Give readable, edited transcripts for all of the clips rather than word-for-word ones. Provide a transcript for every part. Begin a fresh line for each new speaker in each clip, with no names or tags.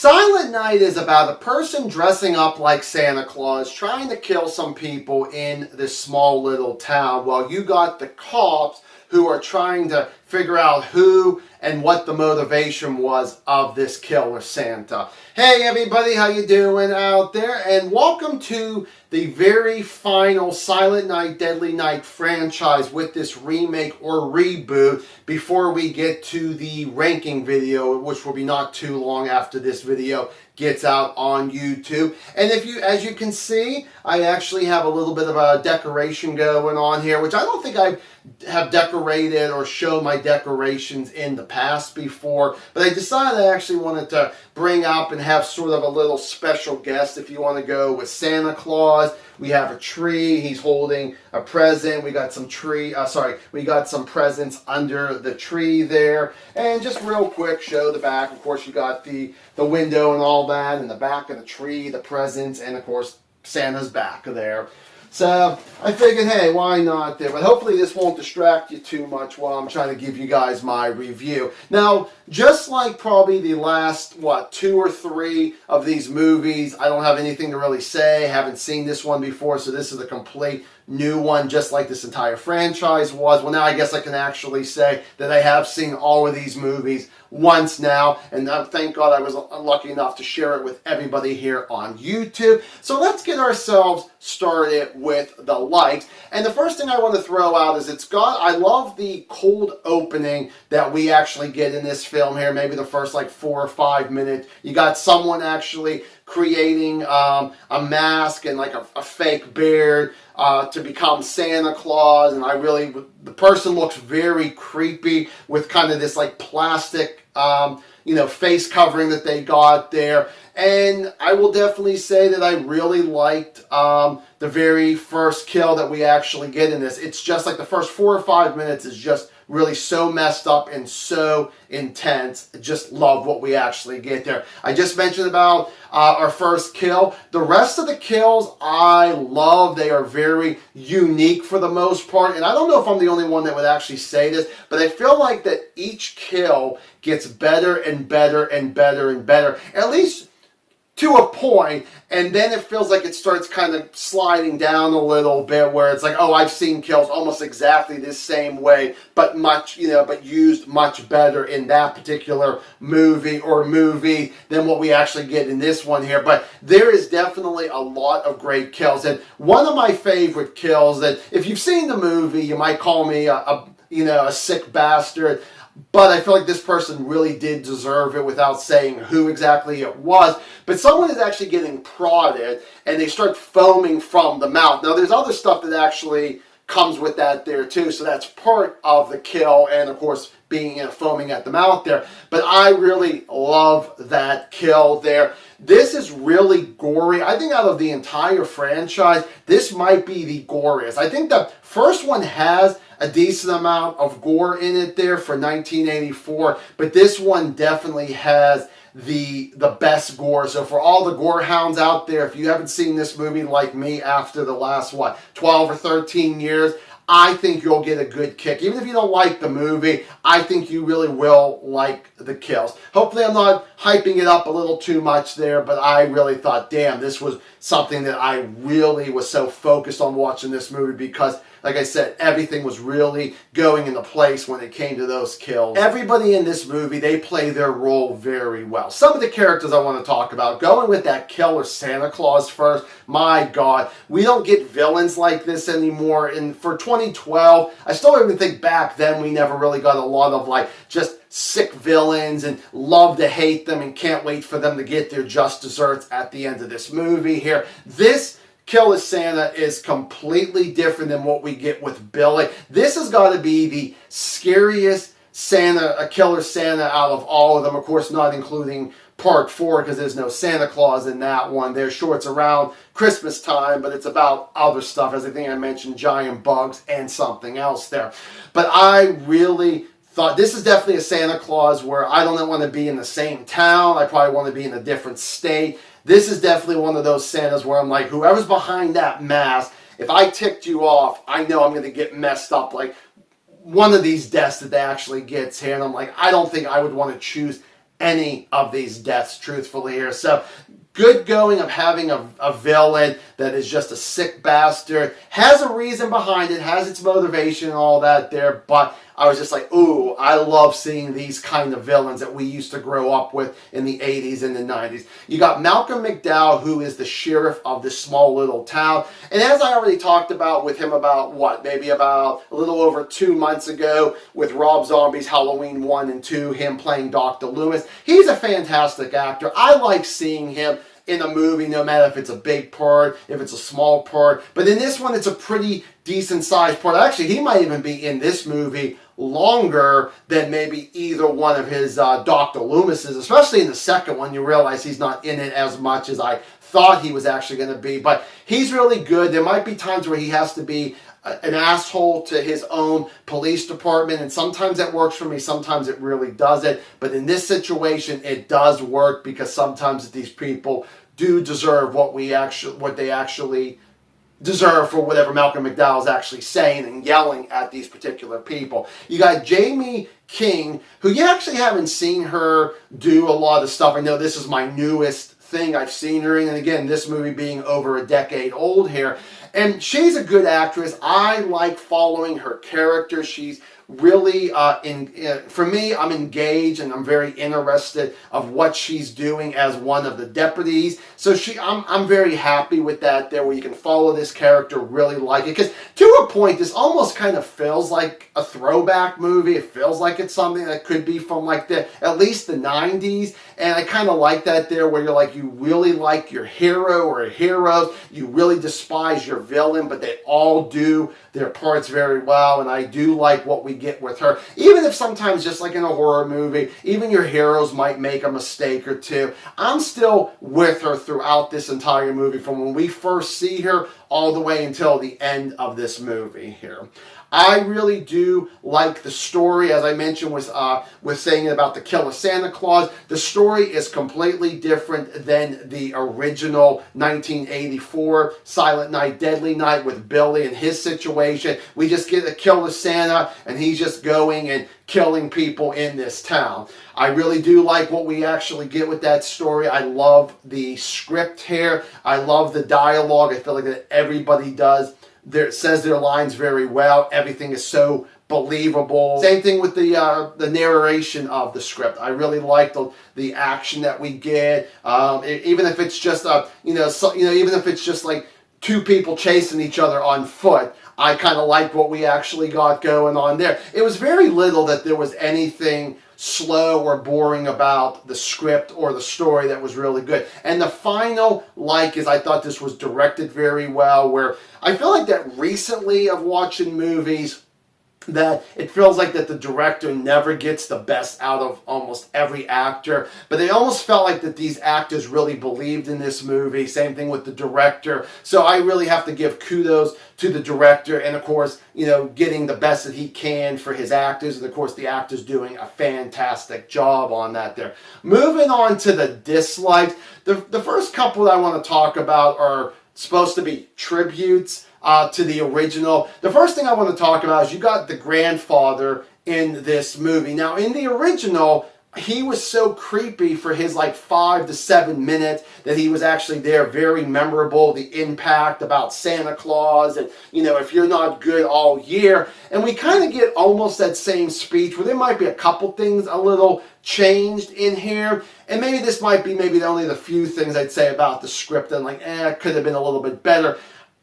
Silent Night is about a person dressing up like Santa Claus trying to kill some people in this small little town while you got the cops who are trying to figure out who and what the motivation was of this killer Santa. Hey everybody, how you doing out there? And welcome to the very final Silent Night, Deadly Night franchise with this remake or reboot before we get to the ranking video, which will be not too long after this video gets out on YouTube. And as you can see, I actually have a little bit of a decoration going on here, which I don't think I have decorated or shown my decorations in the past before, but I decided I actually wanted to bring up and have sort of a little special guest. If you want to go with Santa Claus, we have a tree, he's holding a present, we got some presents under the tree there, and just real quick show the back. Of course you got the window and all that, and the back of the tree, the presents, and of course Santa's back there. So I figured, hey, why not there? But hopefully this won't distract you too much while I'm trying to give you guys my review. Now, just like probably the last, 2 or 3 of these movies, I don't have anything to really say. I haven't seen this one before, so this is a complete new one, just like this entire franchise was. Well, now I guess I can actually say that I have seen all of these movies once now, and thank God I was lucky enough to share it with everybody here on YouTube. So let's get ourselves started with the likes. And the first thing I want to throw out is I love the cold opening that we actually get in this film here, maybe the first 4 or 5 minutes. You got someone actually creating a mask and a fake beard to become Santa Claus, and the person looks very creepy with kind of this plastic face covering that they got there. And I will definitely say that I really liked the very first kill that we actually get in this. It's just the first 4 or 5 minutes is just really so messed up and so intense. Just love what we actually get there. I just mentioned about our first kill. The rest of the kills I love. They are very unique for the most part. And I don't know if I'm the only one that would actually say this, but I feel like that each kill gets better and better and better and better. At least to a point, and then it feels like it starts kind of sliding down a little bit where it's oh, I've seen kills almost exactly this same way, but but used much better in that particular movie than what we actually get in this one here. But there is definitely a lot of great kills, and one of my favorite kills that if you've seen the movie, you might call me a sick bastard, but I feel like this person really did deserve it without saying who exactly it was. But someone is actually getting prodded and they start foaming from the mouth. Now there's other stuff that actually comes with that there too, so that's part of the kill, and of course being foaming at the mouth there. But I really love that kill there. This is really gory. I think out of the entire franchise, this might be the goriest. I think the first one has a decent amount of gore in it there for 1984, but this one definitely has the best gore. So for all the gore hounds out there, if you haven't seen this movie like me after the last 12 or 13 years, I think you'll get a good kick. Even if you don't like the movie, I think you really will like the kills. Hopefully I'm not hyping it up a little too much there, but I really thought, damn, this was something that I really was so focused on watching this movie because, like I said, everything was really going into place when it came to those kills. Everybody in this movie, they play their role very well. Some of the characters I want to talk about, going with that killer Santa Claus first, my God, we don't get villains like this anymore. And for 2012, I still even think back then we never really got a lot of just sick villains and love to hate them and can't wait for them to get their just desserts at the end of this movie here. This Killer Santa is completely different than what we get with Billy. This has got to be the scariest Killer Santa out of all of them. Of course, not including Part 4 because there's no Santa Claus in that one. They're sure it's around Christmas time, but it's about other stuff. As I think I mentioned, giant bugs and something else there. But I really thought this is definitely a Santa Claus where I don't want to be in the same town. I probably want to be in a different state. This is definitely one of those Santas where I'm whoever's behind that mask, if I ticked you off, I know I'm going to get messed up. One of these deaths that actually gets here, and I'm I don't think I would want to choose any of these deaths, truthfully, here. So, good going of having a villain that is just a sick bastard. Has a reason behind it, has its motivation and all that there, but I was just like, ooh, I love seeing these kind of villains that we used to grow up with in the 80s and the 90s. You got Malcolm McDowell, who is the sheriff of this small little town. And as I already talked about with him about, maybe about a little over 2 months ago with Rob Zombie's Halloween 1 and 2, him playing Dr. Loomis. He's a fantastic actor. I like seeing him in a movie, no matter if it's a big part, if it's a small part. But in this one, it's a pretty decent sized part. Actually, he might even be in this movie longer than maybe either one of his Dr. Loomis's, especially in the second one. You realize he's not in it as much as I thought he was actually going to be. But he's really good. There might be times where he has to be an asshole to his own police department, and sometimes that works for me, sometimes it really doesn't. But in this situation, it does work, because sometimes these people do deserve what they actually deserve for whatever Malcolm McDowell is actually saying and yelling at these particular people. You got Jamie King, who you actually haven't seen her do a lot of stuff. I know this is my newest thing I've seen her in, and again, this movie being over a decade old here. And she's a good actress. I like following her character. She's really, for me, I'm engaged and I'm very interested of what she's doing as one of the deputies. So I'm very happy with that there, where you can follow this character, really like it. Because to a point, this almost kind of feels like a throwback movie. It feels like it's something that could be from like at least the 90s. And I kind of like that there, where you're like, you really like your hero or heroes. You really despise your villain, but they all do their parts very well. And I do like what we get with her. Even if sometimes, just like in a horror movie, even your heroes might make a mistake or two, I'm still with her throughout this entire movie, from when we first see her all the way until the end of this movie here. I really do like the story, as I mentioned, was saying about the Killer Santa Claus. The story is completely different than the original 1984 Silent Night, Deadly Night with Billy and his situation. We just get a Killer Santa, and he's just going and killing people in this town. I really do like what we actually get with that story. I love the script here. I love the dialogue. I feel like that everybody says their lines very well. Everything is so believable. Same thing with the narration of the script. I really like the action that we get. Even if it's just even if it's just like two people chasing each other on foot, I kind of like what we actually got going on there. It was very little that there was anything slow or boring about the script or the story that was really good. And the final is I thought this was directed very well, where I feel like that recently of watching movies, that it feels like that the director never gets the best out of almost every actor, but it almost felt like that these actors really believed in this movie. Same thing with the director. So I really have to give kudos to the director, and of course, getting the best that he can for his actors, and of course the actors doing a fantastic job on that there. Moving on to the dislikes, the first couple that I want to talk about are supposed to be tributes to the original. The first thing I want to talk about is you got the grandfather in this movie. Now, in the original, he was so creepy for his 5 to 7 minutes that he was actually there. Very memorable, the impact about Santa Claus, and if you're not good all year. And we kind of get almost that same speech, where there might be a couple things a little changed in here. And maybe this might be only the few things I'd say about the script, and it could have been a little bit better.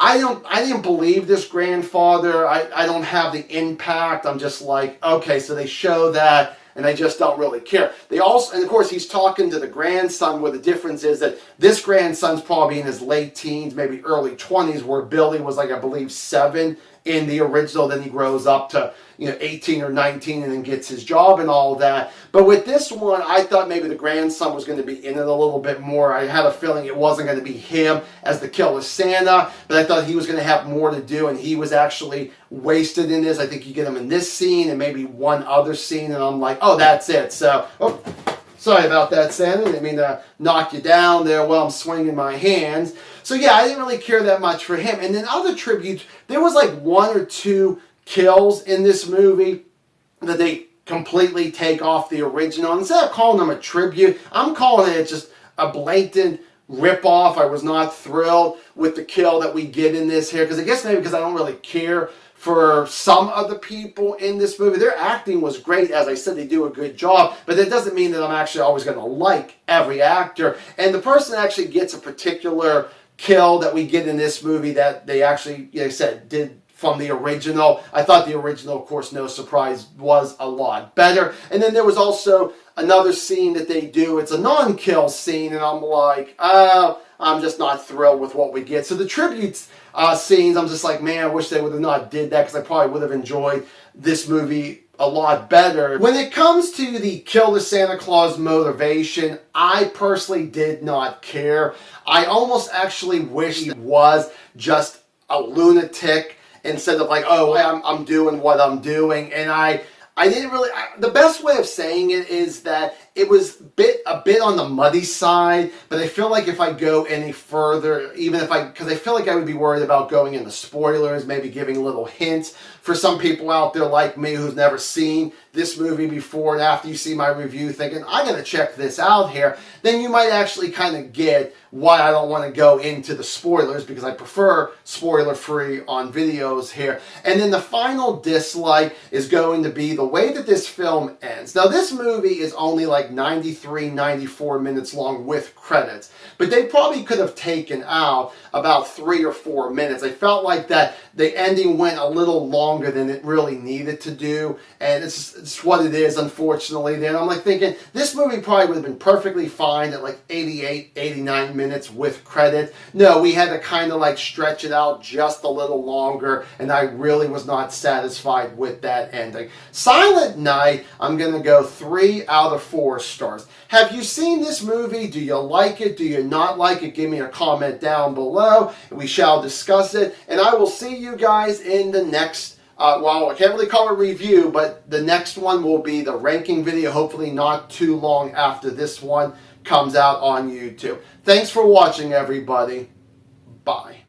I didn't believe this grandfather. I don't have the impact. I'm just like, okay, so they show that, and I just don't really care. And of course, he's talking to the grandson, where the difference is that this grandson's probably in his late teens, maybe early 20s, where Billy was I believe 7 in the original. Then he grows up to 18 or 19 and then gets his job and all that. But with this one, I thought maybe the grandson was going to be in it a little bit more. I had a feeling it wasn't going to be him as the Killer Santa, but I thought he was going to have more to do, and he was actually wasted in this. I think you get him in this scene and maybe one other scene, and I'm like, oh, that's it. So, sorry about that, Santa. I didn't mean to knock you down there while I'm swinging my hands. So yeah, I didn't really care that much for him. And then other tributes, there was 1 or 2 kills in this movie that they completely take off the original. Instead of calling them a tribute, I'm calling it just a blatant rip-off. I was not thrilled with the kill that we get in this here, because I guess maybe because I don't really care for some of the people in this movie. Their acting was great. As I said, they do a good job, but that doesn't mean that I'm actually always going to like every actor. And the person actually gets a particular kill that we get in this movie that they actually, like I said, did from the original. I thought the original, of course, no surprise, was a lot better. And then there was also another scene that they do. It's a non-kill scene, and I'm like, I'm just not thrilled with what we get. So the tributes scenes, I'm just like, man, I wish they would have not did that, because I probably would have enjoyed this movie a lot better. When it comes to the kill the Santa Claus motivation, I personally did not care. I almost actually wish he was just a lunatic, instead of like, oh, I'm doing what I'm doing. And I didn't really, the best way of saying it is that it was a bit on the muddy side, but I feel like if I go any further, because I feel like I would be worried about going into spoilers, maybe giving little hints for some people out there like me who's never seen this movie before, and after you see my review thinking, I'm going to check this out here, then you might actually kind of get why I don't want to go into the spoilers, because I prefer spoiler-free on videos here. And then the final dislike is going to be the way that this film ends. Now, this movie is only like 93, 94 minutes long with credits, but they probably could have taken out about 3 or 4 minutes. I felt like that the ending went a little longer than it really needed to do, and it's what it is, unfortunately. Then I'm like thinking, this movie probably would have been perfectly fine at like 88, 89 minutes with credit. No, we had to kind of like stretch it out just a little longer, and I really was not satisfied with that ending. Silent Night, I'm going to go 3 out of 4 stars. Have you seen this movie? Do you like it? Do you not like it? Give me a comment down below. We shall discuss it, and I will see you guys in the next well, I can't really call it a review, but the next one will be the ranking video, hopefully not too long after this one comes out on YouTube. Thanks for watching, everybody. Bye.